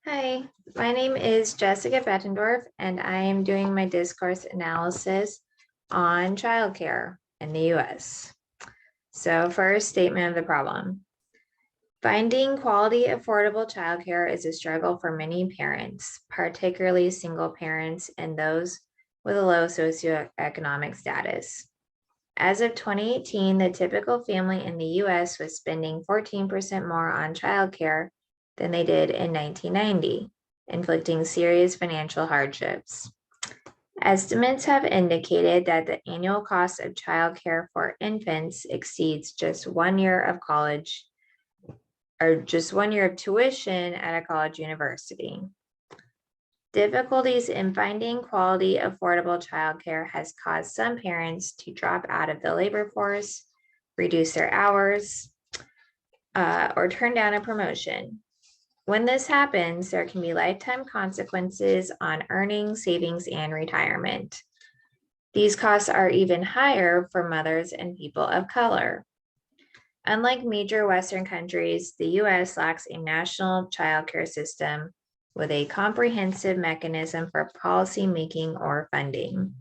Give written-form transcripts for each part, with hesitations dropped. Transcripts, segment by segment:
Hi, my name is Jessica Bettendorf, and I am doing my discourse analysis on childcare in the US. So, first statement of the problem. Finding quality, affordable childcare is a struggle for many parents, particularly single parents and those with a low socioeconomic status. As of 2018, the typical family in the US was spending 14% more on childcare than they did in 1990, inflicting serious financial hardships. Estimates have indicated that the annual cost of childcare for infants exceeds just 1 year of college or just 1 year of tuition at a college university. Difficulties in finding quality, affordable childcare has caused some parents to drop out of the labor force, reduce their hours, or turn down a promotion. When this happens, there can be lifetime consequences on earnings, savings, and retirement. These costs are even higher for mothers and people of color. Unlike major Western countries, the US lacks a national childcare system with a comprehensive mechanism for policy making or funding.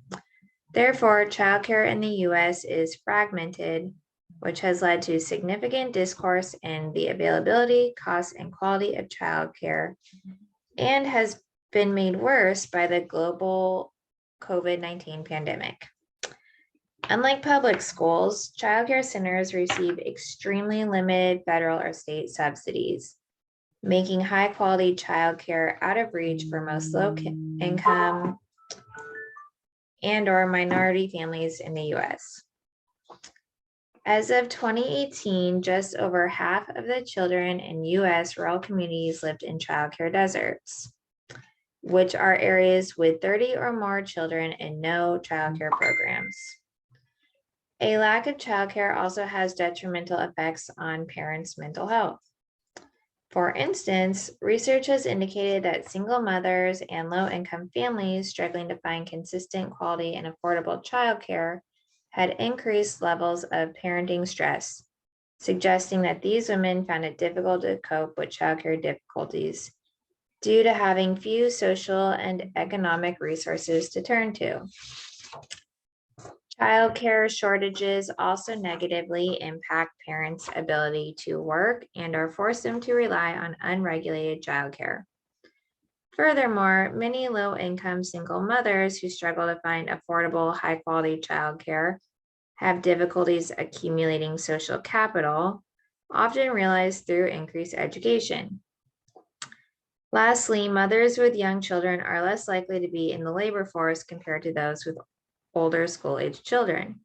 Therefore, childcare in the US is fragmented, which has led to significant discourse in the availability, cost, and quality of childcare, and has been made worse by the global COVID-19 pandemic. Unlike public schools, childcare centers receive extremely limited federal or state subsidies, making high-quality childcare out of reach for most low-income and/or minority families in the U.S. As of 2018, just over half of the children in U.S. rural communities lived in childcare deserts, which are areas with 30 or more children and no childcare programs. A lack of childcare also has detrimental effects on parents' mental health. For instance, research has indicated that single mothers and low-income families struggling to find consistent, quality, and affordable childcare had increased levels of parenting stress, suggesting that these women found it difficult to cope with childcare difficulties due to having few social and economic resources to turn to. Childcare shortages also negatively impact parents' ability to work and/or force them to rely on unregulated childcare. Furthermore, many low-income single mothers who struggle to find affordable, high-quality childcare have difficulties accumulating social capital, often realized through increased education. Lastly, mothers with young children are less likely to be in the labor force compared to those with older school-age children.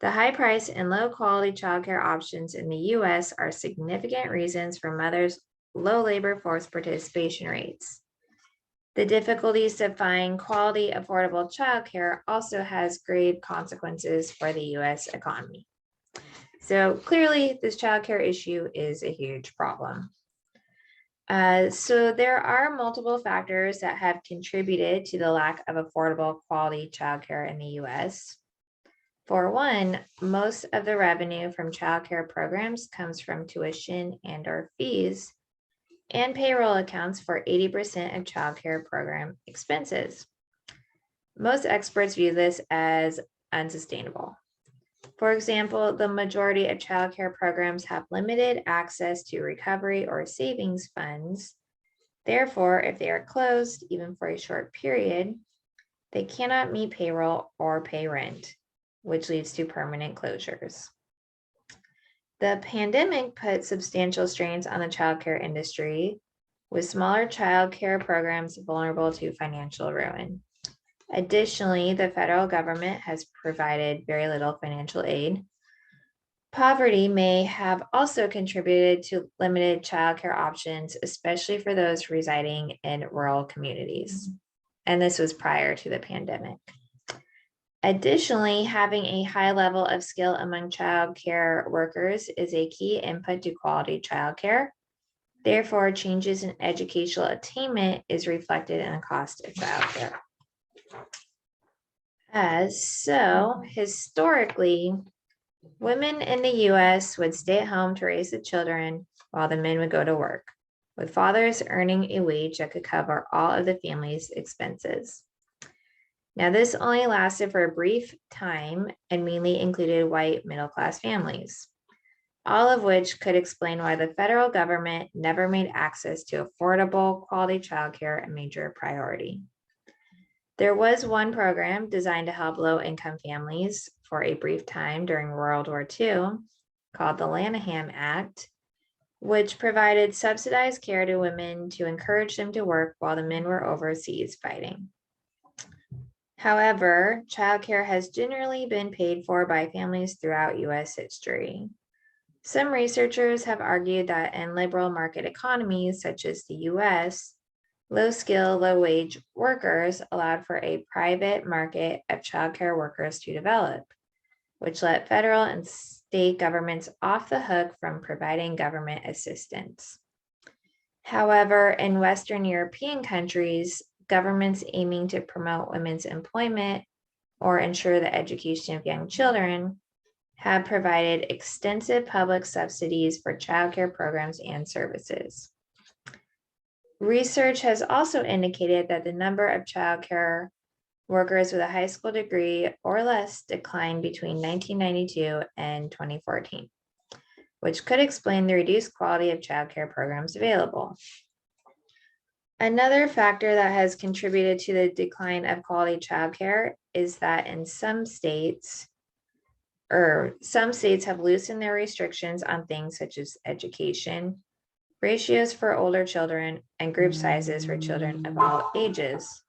The high price and low quality childcare options in the US are significant reasons for mothers' low labor force participation rates. The difficulties to find quality, affordable childcare also has grave consequences for the US economy. So clearly, this childcare issue is a huge problem. So there are multiple factors that have contributed to the lack of affordable quality childcare in the US. For one, most of the revenue from childcare programs comes from tuition and/or fees, and payroll accounts for 80% of childcare program expenses. Most experts view this as unsustainable. For example, the majority of childcare programs have limited access to recovery or savings funds. Therefore, if they are closed, even for a short period, they cannot meet payroll or pay rent, which leads to permanent closures. The pandemic put substantial strains on the childcare industry, with smaller childcare programs vulnerable to financial ruin. Additionally, the federal government has provided very little financial aid. Poverty may have also contributed to limited childcare options, especially for those residing in rural communities. And this was prior to the pandemic. Additionally, having a high level of skill among childcare workers is a key input to quality childcare. Therefore, changes in educational attainment is reflected in the cost of childcare. So historically, women in the US would stay at home to raise the children while the men would go to work. with fathers earning a wage that could cover all of the family's expenses. Now, this only lasted for a brief time and mainly included white middle-class families, all of which could explain why the federal government never made access to affordable, quality childcare a major priority. There was one program designed to help low-income families for a brief time during World War II called the Lanham Act, which provided subsidized care to women to encourage them to work while the men were overseas fighting. However, childcare has generally been paid for by families throughout U.S. history. Some researchers have argued that in liberal market economies such as the U.S., low-skill, low-wage workers allowed for a private market of childcare workers to develop, which let federal and state governments off the hook from providing government assistance. However, in Western European countries, governments aiming to promote women's employment or ensure the education of young children have provided extensive public subsidies for childcare programs and services. Research has also indicated that the number of childcare workers with a high school degree or less declined between 1992 and 2014, which could explain the reduced quality of childcare programs available. Another factor that has contributed to the decline of quality childcare is that in some states have loosened their restrictions on things such as education, ratios for older children, and group sizes for children of all ages.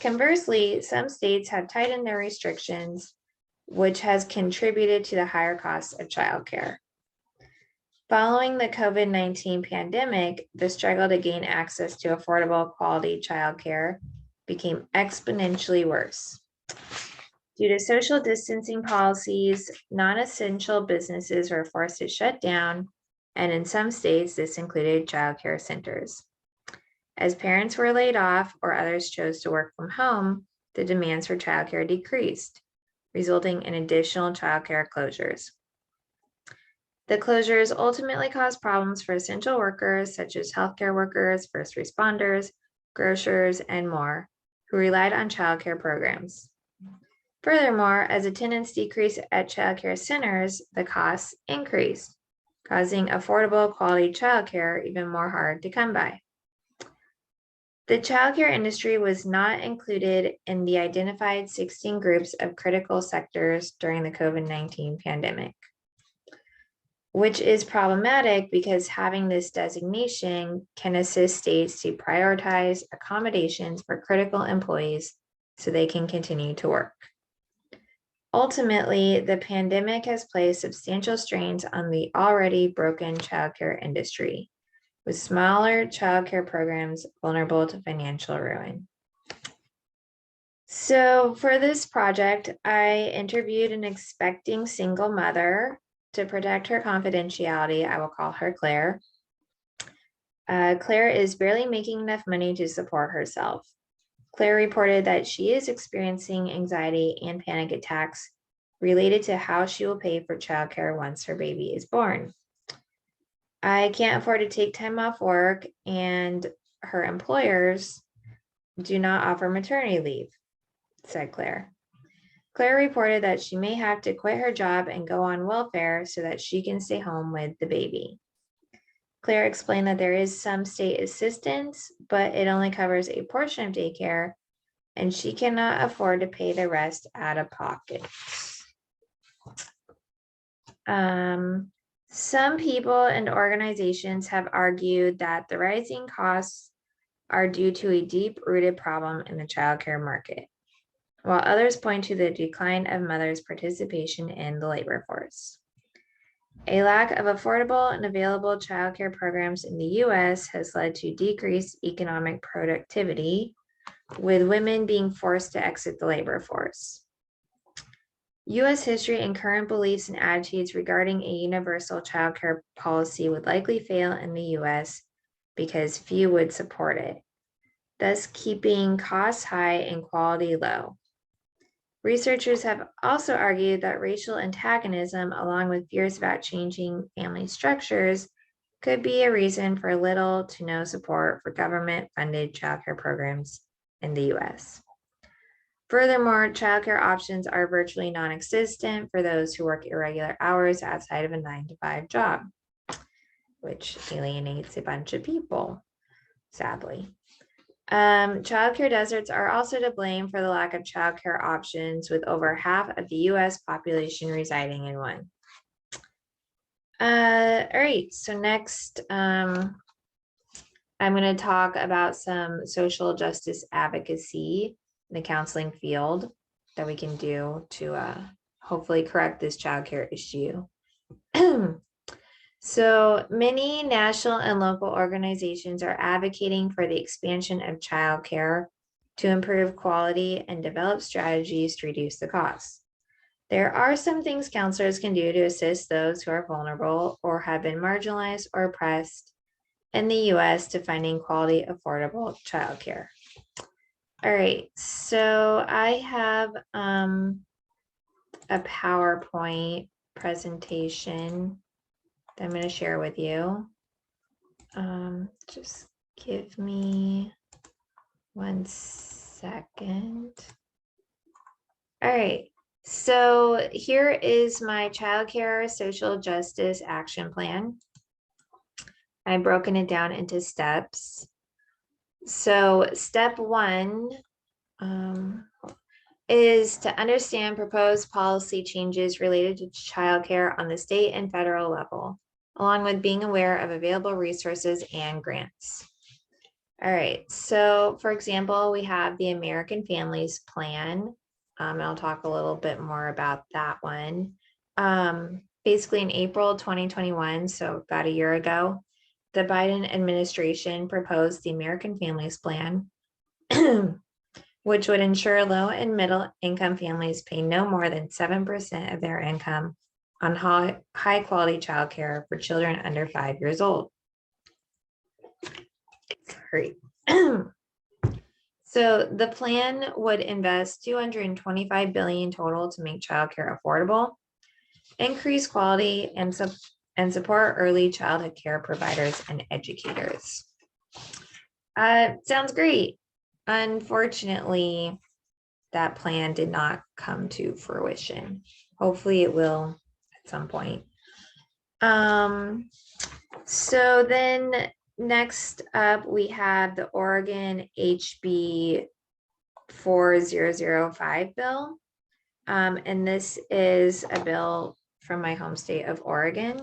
Conversely, some states have tightened their restrictions, which has contributed to the higher costs of childcare. Following the COVID-19 pandemic, the struggle to gain access to affordable quality childcare became exponentially worse. Due to social distancing policies, non-essential businesses were forced to shut down, and in some states, this included childcare centers. As parents were laid off or others chose to work from home, the demands for childcare decreased, resulting in additional childcare closures. The closures ultimately caused problems for essential workers such as healthcare workers, first responders, grocers, and more, who relied on childcare programs. Furthermore, as attendance decreased at childcare centers, the costs increased, causing affordable quality childcare even more hard to come by. The childcare industry was not included in the identified 16 groups of critical sectors during the COVID-19 pandemic, which is problematic because having this designation can assist states to prioritize accommodations for critical employees so they can continue to work. Ultimately, the pandemic has placed substantial strains on the already broken childcare industry, with smaller childcare programs vulnerable to financial ruin. So for this project, I interviewed an expecting single mother. To protect her confidentiality, I will call her Claire. Claire is barely making enough money to support herself. Claire reported that she is experiencing anxiety and panic attacks related to how she will pay for childcare once her baby is born. I can't afford to take time off work, and her employers do not offer maternity leave, said Claire. Claire reported that she may have to quit her job and go on welfare so that she can stay home with the baby. Claire explained that there is some state assistance, but it only covers a portion of daycare, and she cannot afford to pay the rest out of pocket. Some people and organizations have argued that the rising costs are due to a deep-rooted problem in the childcare market, while others point to the decline of mothers' participation in the labor force. A lack of affordable and available childcare programs in the U.S. has led to decreased economic productivity, with women being forced to exit the labor force. U.S. history and current beliefs and attitudes regarding a universal childcare policy would likely fail in the U.S. because few would support it, thus keeping costs high and quality low. Researchers have also argued that racial antagonism, along with fears about changing family structures, could be a reason for little to no support for government-funded childcare programs in the US. Furthermore, childcare options are virtually non-existent for those who work irregular hours outside of a 9-to-5 job, which alienates a bunch of people, sadly. Childcare deserts are also to blame for the lack of childcare options, with over half of the US population residing in one. All right, so next, I'm going to talk about some social justice advocacy in the counseling field that we can do to hopefully correct this childcare issue. So many national and local organizations are advocating for the expansion of childcare to improve quality and develop strategies to reduce the costs. There are some things counselors can do to assist those who are vulnerable or have been marginalized or oppressed in the US to finding quality, affordable childcare. All right, so I have a PowerPoint presentation that I'm going to share with you. Just give me 1 second. All right, so here is my childcare social justice action plan. I've broken it down into steps. So step 1 is to understand proposed policy changes related to childcare on the state and federal level, along with being aware of available resources and grants. All right, so for example, we have the American Families Plan. I'll talk a little bit more about that one. Basically in April 2021, so about a year ago, the Biden administration proposed the American Families Plan, which would ensure low and middle income families pay no more than 7% of their income on high quality childcare for children under 5 years old. Sorry. So the plan would invest $225 billion total to make childcare affordable, increase quality, and support early childhood care providers and educators. Sounds great. Unfortunately, that plan did not come to fruition. Hopefully it will at some point. So then next up, we have the Oregon HB 4005 bill. And this is a bill from my home state of Oregon.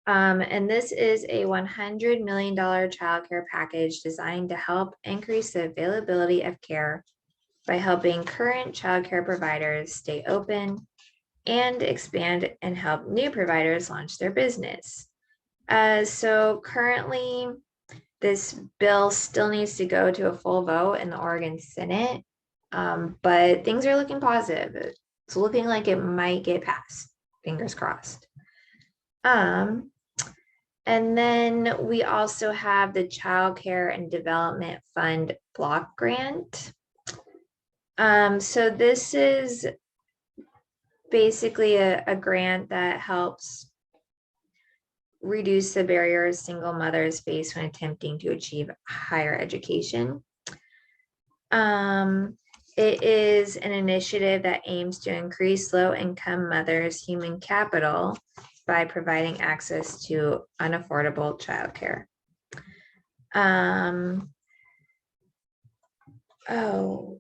And this is a $100 million childcare package designed to help increase the availability of care by helping current childcare providers stay open and expand and help new providers launch their business. So currently, this bill still needs to go to a full vote in the Oregon Senate, but things are looking positive. It's looking like it might get passed, fingers crossed. And then we also have the Child Care and Development Fund block grant. So this is basically a grant that helps reduce the barriers single mothers face when attempting to achieve higher education. It is an initiative that aims to increase low-income mothers' human capital by providing access to unaffordable childcare. Oh,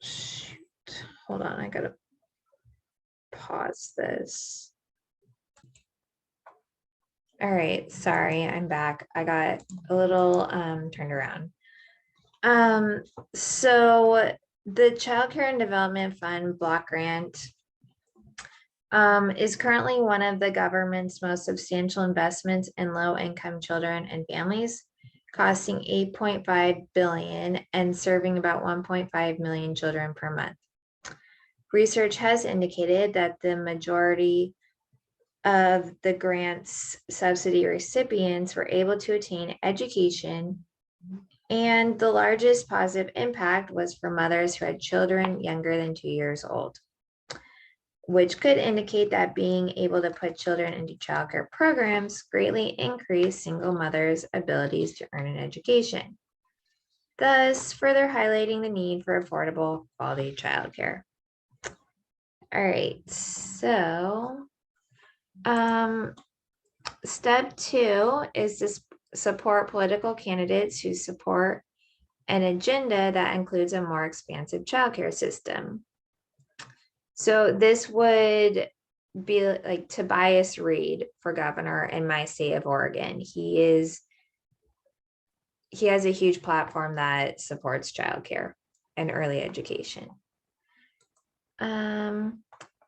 shoot. Hold on, I gotta pause this. All right, sorry, I'm back. I got a little turned around. So the Child Care and Development Fund block grant is currently one of the government's most substantial investments in low-income children and families, costing $8.5 billion and serving about 1.5 million children per month. Research has indicated that the majority of the grant's subsidy recipients were able to attain education And the largest positive impact was for mothers who had children younger than 2 years old, which could indicate that being able to put children into childcare programs greatly increased single mothers' abilities to earn an education, thus further highlighting the need for affordable quality childcare. All right, so step 2 is to support political candidates who support an agenda that includes a more expansive childcare system. So this would be like Tobias Reed for governor in my state of Oregon. He has a huge platform that supports childcare and early education.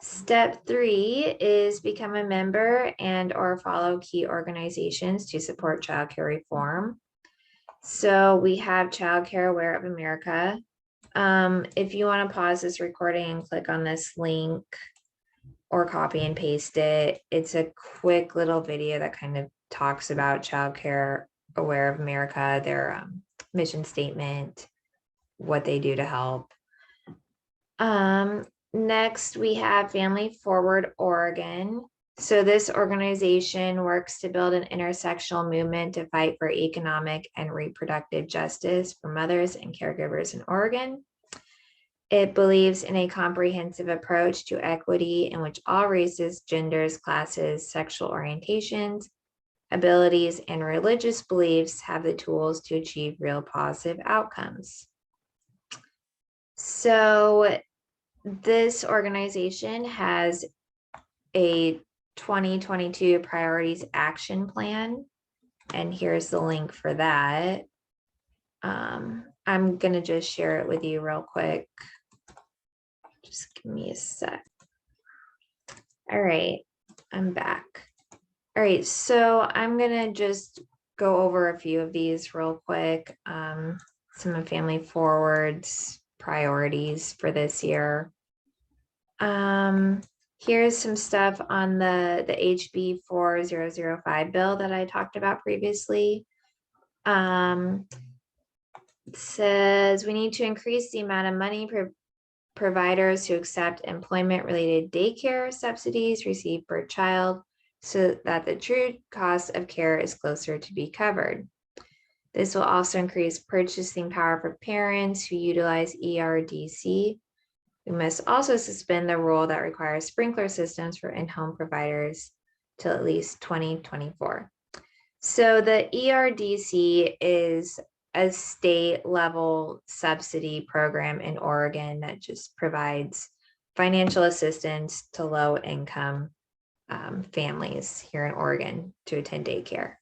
Step 3 is become a member and or follow key organizations to support childcare reform. So we have Childcare Aware of America. If you want to pause this recording and click on this link or copy and paste it, it's a quick little video that kind of talks about Childcare Aware of America, their mission statement, what they do to help. Next, we have Family Forward Oregon. So this organization works to build an intersectional movement to fight for economic and reproductive justice for mothers and caregivers in Oregon. It believes in a comprehensive approach to equity in which all races, genders, classes, sexual orientations, abilities, and religious beliefs have the tools to achieve real positive outcomes. So this organization has a 2022 priorities action plan, and here's the link for that. I'm gonna just share it with you real quick. Just give me a sec. All right, I'm back. All right, so I'm gonna just go over a few of these real quick. Some of Family Forward's priorities for this year. Here's some stuff on the HB 4005 bill that I talked about previously. It says we need to increase the amount of money providers who accept employment-related daycare subsidies receive per child so that the true cost of care is closer to be covered. This will also increase purchasing power for parents who utilize ERDC. We must also suspend the rule that requires sprinkler systems for in-home providers till at least 2024. So the ERDC is a state level subsidy program in Oregon that just provides financial assistance to low income families here in Oregon to attend daycare.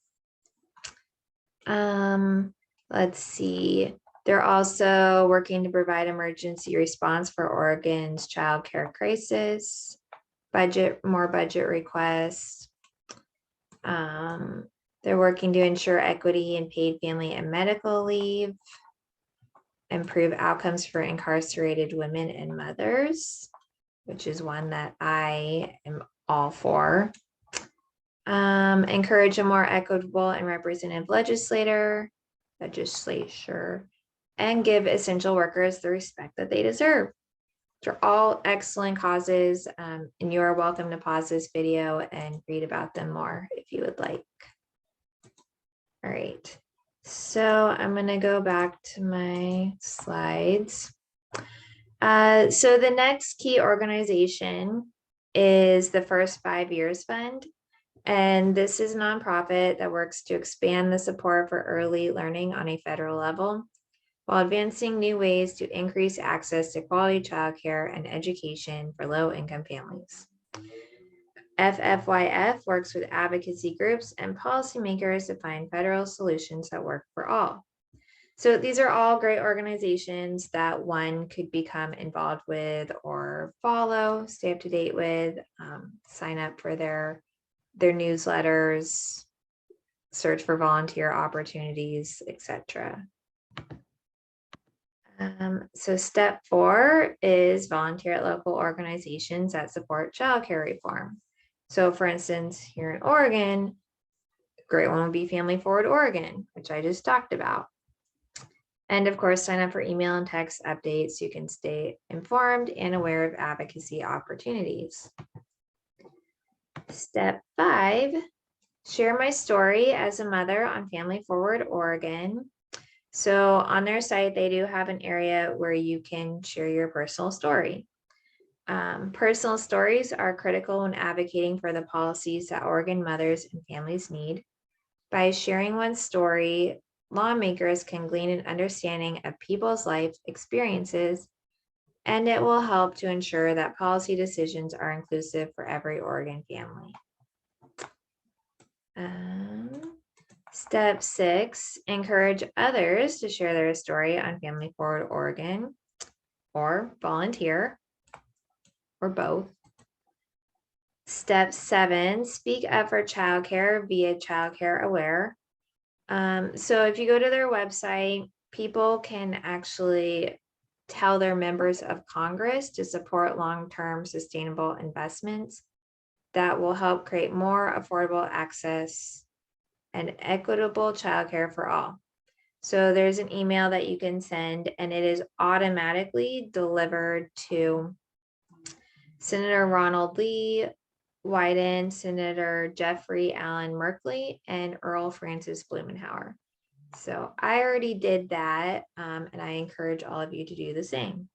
Let's see. They're also working to provide emergency response for Oregon's child care crisis, more budget requests. They're working to ensure equity in paid family and medical leave, improve outcomes for incarcerated women and mothers, which is one that I am all for. Encourage a more equitable and representative legislature, and give essential workers the respect that they deserve. They're all excellent causes, and you are welcome to pause this video and read about them more if you would like. All right, so I'm gonna go back to my slides. So the next key organization is the First 5 Years Fund. And this is a nonprofit that works to expand the support for early learning on a federal level, while advancing new ways to increase access to quality childcare and education for low-income families. FFYF works with advocacy groups and policymakers to find federal solutions that work for all. So these are all great organizations that one could become involved with or follow, stay up to date with, sign up for their newsletters, search for volunteer opportunities, etc. So step 4 is volunteer at local organizations that support childcare reform. So for instance, here in Oregon, a great one would be Family Forward Oregon, which I just talked about. And of course, sign up for email and text updates so you can stay informed and aware of advocacy opportunities. Step 5, share my story as a mother on Family Forward Oregon. So on their site, they do have an area where you can share your personal story. Personal stories are critical when advocating for the policies that Oregon mothers and families need. By sharing one's story, lawmakers can glean an understanding of people's life experiences, and it will help to ensure that policy decisions are inclusive for every Oregon family. Step 6, encourage others to share their story on Family Forward Oregon or volunteer or both. Step 7, speak up for childcare via Childcare Aware. So if you go to their website, people can actually tell their members of Congress to support long-term sustainable investments that will help create more affordable access and equitable childcare for all. So there's an email that you can send, and it is automatically delivered to Senator Ronald Lee Wyden, Senator Jeffrey Allen Merkley, and Earl Francis Blumenauer. So I already did that, and I encourage all of you to do the same.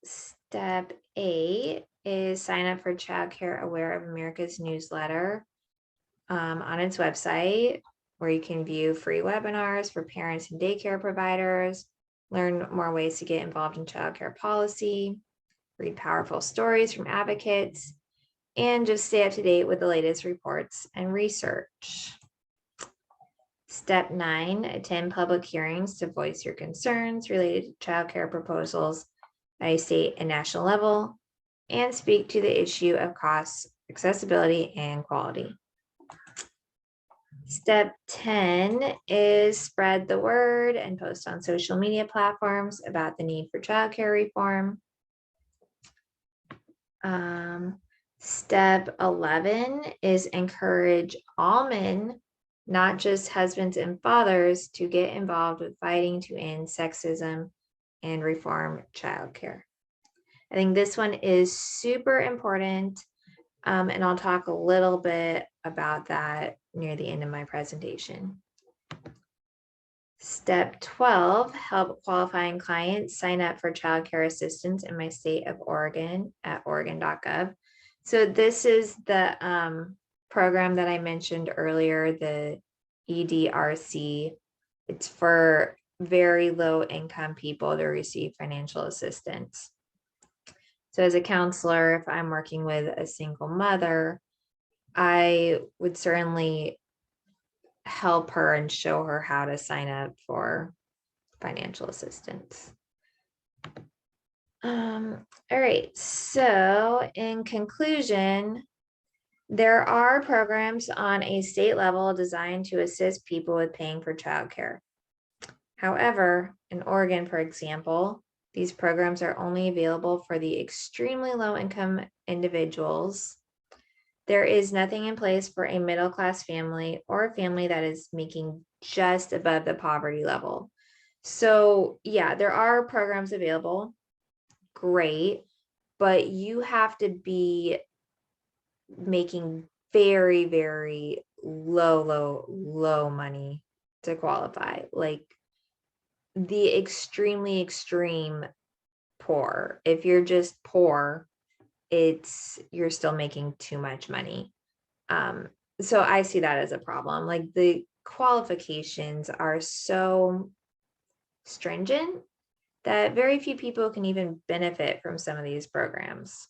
Step 8 is sign up for Childcare Aware of America's newsletter on its website, where you can view free webinars for parents and daycare providers, learn more ways to get involved in childcare policy, read powerful stories from advocates, and just stay up to date with the latest reports and research. Step 9, attend public hearings to voice your concerns related to childcare proposals at a state and national level, and speak to the issue of cost, accessibility, and quality. Step 10 is spread the word and post on social media platforms about the need for childcare reform. Step 11 is encourage all men, not just husbands and fathers, to get involved with fighting to end sexism and reform childcare. I think this one is super important, and I'll talk a little bit about that near the end of my presentation. Step 12, help qualifying clients sign up for childcare assistance in my state of Oregon at oregon.gov. So this is the program that I mentioned earlier, the EDRC. It's for very low income people to receive financial assistance. So as a counselor, if I'm working with a single mother, I would certainly help her and show her how to sign up for financial assistance. All right, so in conclusion, there are programs on a state level designed to assist people with paying for childcare. However, in Oregon, for example, these programs are only available for the extremely low income individuals. There is nothing in place for a middle-class family or a family that is making just above the poverty level. So yeah, there are programs available, great, but you have to be making very, very low money to qualify. Like the extremely extreme poor. If you're just poor, you're still making too much money. So I see that as a problem. Like the qualifications are so stringent that very few people can even benefit from some of these programs,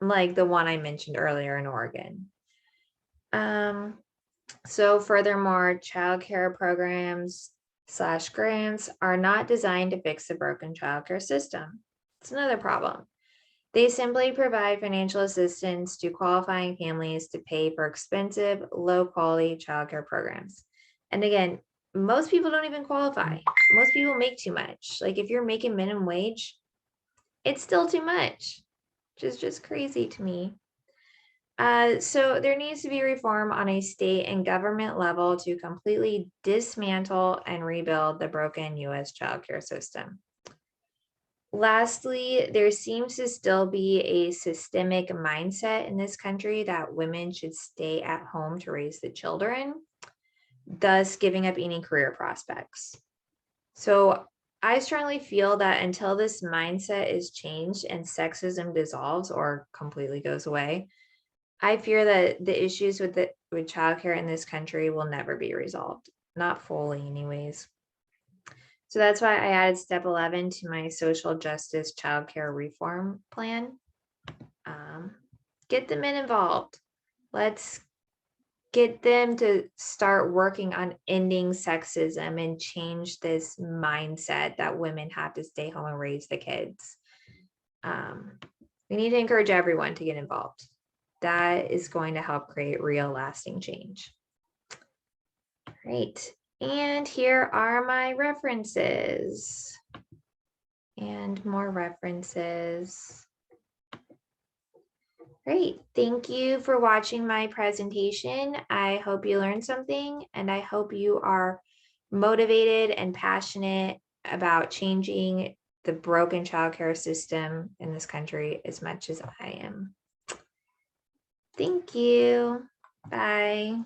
like the one I mentioned earlier in Oregon. So furthermore, childcare programs / grants are not designed to fix the broken childcare system. It's another problem. They simply provide financial assistance to qualifying families to pay for expensive, low-quality childcare programs. And again, most people don't even qualify. Most people make too much. Like if you're making minimum wage, it's still too much, which is just crazy to me. So there needs to be reform on a state and government level to completely dismantle and rebuild the broken US childcare system. Lastly, there seems to still be a systemic mindset in this country that women should stay at home to raise the children, thus giving up any career prospects. So I strongly feel that until this mindset is changed and sexism dissolves or completely goes away, I fear that the issues with childcare in this country will never be resolved, not fully anyways. So that's why I added step 11 to my social justice childcare reform plan. Get the men involved. Let's get them to start working on ending sexism and change this mindset that women have to stay home and raise the kids. We need to encourage everyone to get involved. That is going to help create real lasting change. Great. And here are my references. And more references. Great. Thank you for watching my presentation. I hope you learned something, and I hope you are motivated and passionate about changing the broken childcare system in this country as much as I am. Thank you. Bye.